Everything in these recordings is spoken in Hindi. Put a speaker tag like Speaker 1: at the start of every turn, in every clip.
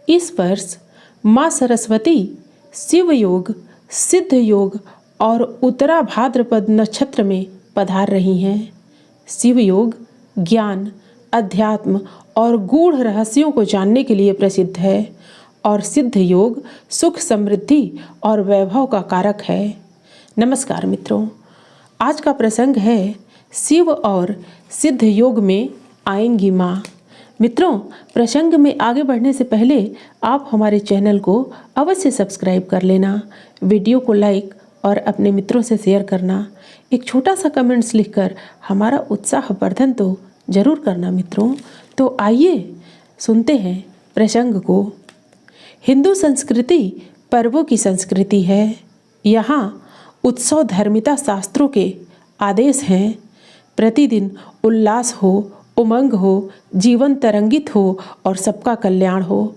Speaker 1: इस वर्ष माँ सरस्वती शिव योग, सिद्ध योग और उत्तरा भाद्रपद नक्षत्र में पधार रही हैं। शिव योग ज्ञान, अध्यात्म और गूढ़ रहस्यों को जानने के लिए प्रसिद्ध है और सिद्ध योग सुख, समृद्धि और वैभव का कारक है। नमस्कार मित्रों, आज का प्रसंग है शिव और सिद्ध योग में आएंगी माँ। मित्रों, प्रसंग में आगे बढ़ने से पहले आप हमारे चैनल को अवश्य सब्सक्राइब कर लेना, वीडियो को लाइक और अपने मित्रों से शेयर करना, एक छोटा सा कमेंट्स लिखकर हमारा उत्साह वर्धन तो जरूर करना मित्रों। तो आइए सुनते हैं प्रसंग को। हिंदू संस्कृति पर्वों की संस्कृति है। यहाँ उत्सव धार्मिकता शास्त्रों के आदेश हैं। प्रतिदिन उल्लास हो, उमंग हो, जीवन तरंगित हो और सबका कल्याण हो।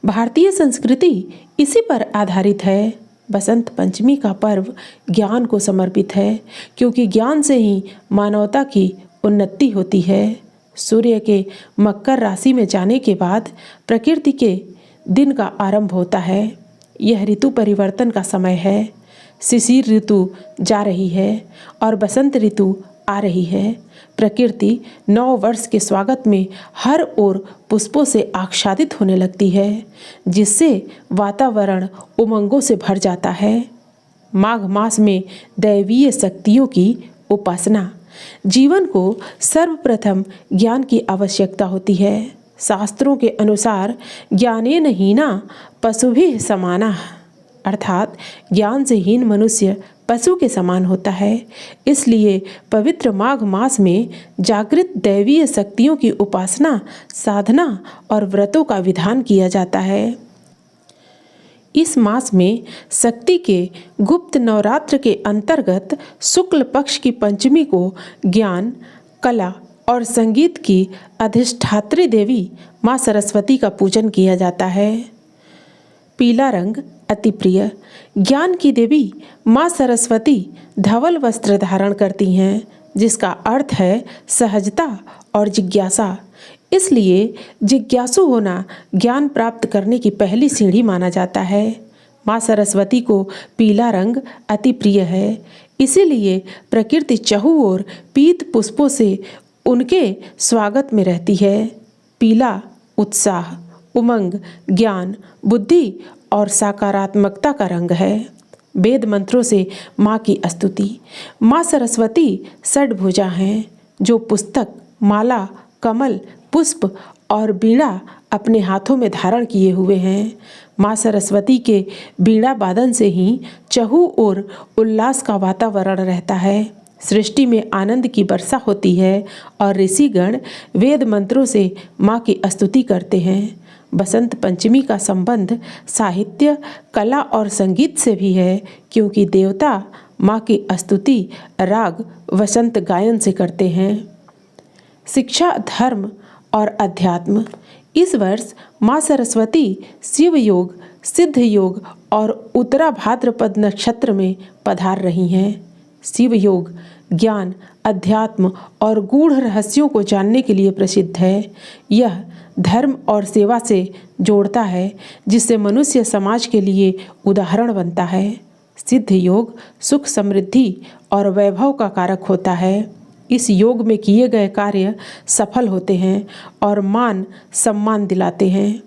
Speaker 1: भारतीय संस्कृति इसी पर आधारित है। बसंत पंचमी का पर्व ज्ञान को समर्पित है, क्योंकि ज्ञान से ही मानवता की उन्नति होती है। सूर्य के मकर राशि में जाने के बाद प्रकृति के दिन का आरंभ होता है। यह ऋतु परिवर्तन का समय है। शिशिर ऋतु जा रही है और बसंत ऋतु आ रही है। प्रकृति नव वर्ष के स्वागत में हर ओर पुष्पों से आच्छादित होने लगती है, जिससे वातावरण उमंगों से भर जाता है। माघ मास में दैवीय शक्तियों की उपासना। जीवन को सर्वप्रथम ज्ञान की आवश्यकता होती है। शास्त्रों के अनुसार ज्ञानेन हीना पशुभिः समाना, अर्थात ज्ञान से हीन मनुष्य पशु के समान होता है। इसलिए पवित्र माघ मास में जागृत दैवीय शक्तियों की उपासना, साधना और व्रतों का विधान किया जाता है। इस मास में शक्ति के गुप्त नवरात्र के अंतर्गत शुक्ल पक्ष की पंचमी को ज्ञान, कला और संगीत की अधिष्ठात्री देवी माँ सरस्वती का पूजन किया जाता है। पीला रंग अति प्रिय। ज्ञान की देवी माँ सरस्वती धवल वस्त्र धारण करती हैं, जिसका अर्थ है सहजता और जिज्ञासा। इसलिए जिज्ञासु होना ज्ञान प्राप्त करने की पहली सीढ़ी माना जाता है। माँ सरस्वती को पीला रंग अति प्रिय है। इसीलिए प्रकृति चहुओर पीत पुष्पों से उनके स्वागत में रहती है। पीला उत्साह, उमंग, ज्ञान, बुद्धि और सकारात्मकता का रंग है। वेद मंत्रों से माँ की स्तुति। माँ सरस्वती षड्भुजा हैं, जो पुस्तक, माला, कमल, पुष्प और बीड़ा अपने हाथों में धारण किए हुए हैं। माँ सरस्वती के बीड़ा वादन से ही चहु ओर उल्लास का वातावरण रहता है। सृष्टि में आनंद की वर्षा होती है और ऋषिगण वेद मंत्रों से माँ की स्तुति करते हैं। बसंत पंचमी का संबंध साहित्य, कला और संगीत से भी है, क्योंकि देवता माँ की स्तुति राग वसंत गायन से करते हैं। शिक्षा, धर्म और अध्यात्म। इस वर्ष माँ सरस्वती शिव योग, सिद्ध योग और उत्तरा भाद्रपद नक्षत्र में पधार रही हैं। शिव योग ज्ञान, अध्यात्म और गूढ़ रहस्यों को जानने के लिए प्रसिद्ध है। यह धर्म और सेवा से जोड़ता है, जिससे मनुष्य समाज के लिए उदाहरण बनता है। सिद्ध योग सुख, समृद्धि और वैभव का कारक होता है। इस योग में किए गए कार्य सफल होते हैं और मान सम्मान दिलाते हैं।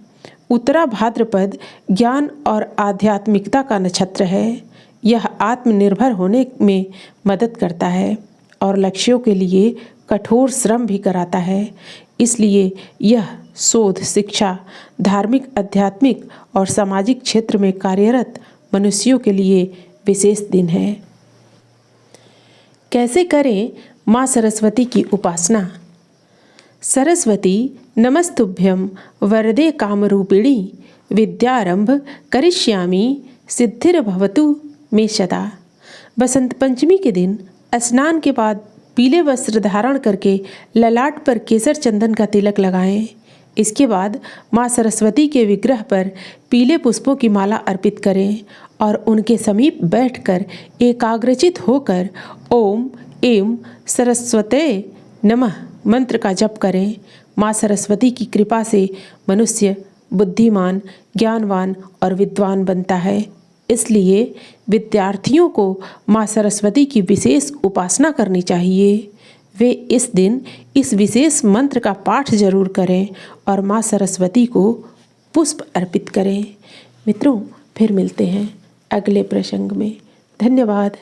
Speaker 1: उत्तरा भाद्रपद ज्ञान और आध्यात्मिकता का नक्षत्र है। यह आत्मनिर्भर होने में मदद करता है और लक्ष्यों के लिए कठोर श्रम भी कराता है। इसलिए यह शोध, शिक्षा, धार्मिक, आध्यात्मिक और सामाजिक क्षेत्र में कार्यरत मनुष्यों के लिए विशेष दिन है। कैसे करें माँ सरस्वती की उपासना? सरस्वती नमस्तुभ्यं वरदे कामरूपिणी, विद्यारंभ करिष्यामि सिद्धिर्भवतु मे सदा। बसंत पंचमी के दिन स्नान के बाद पीले वस्त्र धारण करके ललाट पर केसर चंदन का तिलक लगाएं। इसके बाद माँ सरस्वती के विग्रह पर पीले पुष्पों की माला अर्पित करें और उनके समीप बैठकर एकाग्रचित होकर ओम एम सरस्वते नमः मंत्र का जप करें। माँ सरस्वती की कृपा से मनुष्य बुद्धिमान, ज्ञानवान और विद्वान बनता है। इसलिए विद्यार्थियों को माँ सरस्वती की विशेष उपासना करनी चाहिए। वे इस दिन इस विशेष मंत्र का पाठ जरूर करें और माँ सरस्वती को पुष्प अर्पित करें। मित्रों, फिर मिलते हैं अगले प्रसंग में। धन्यवाद।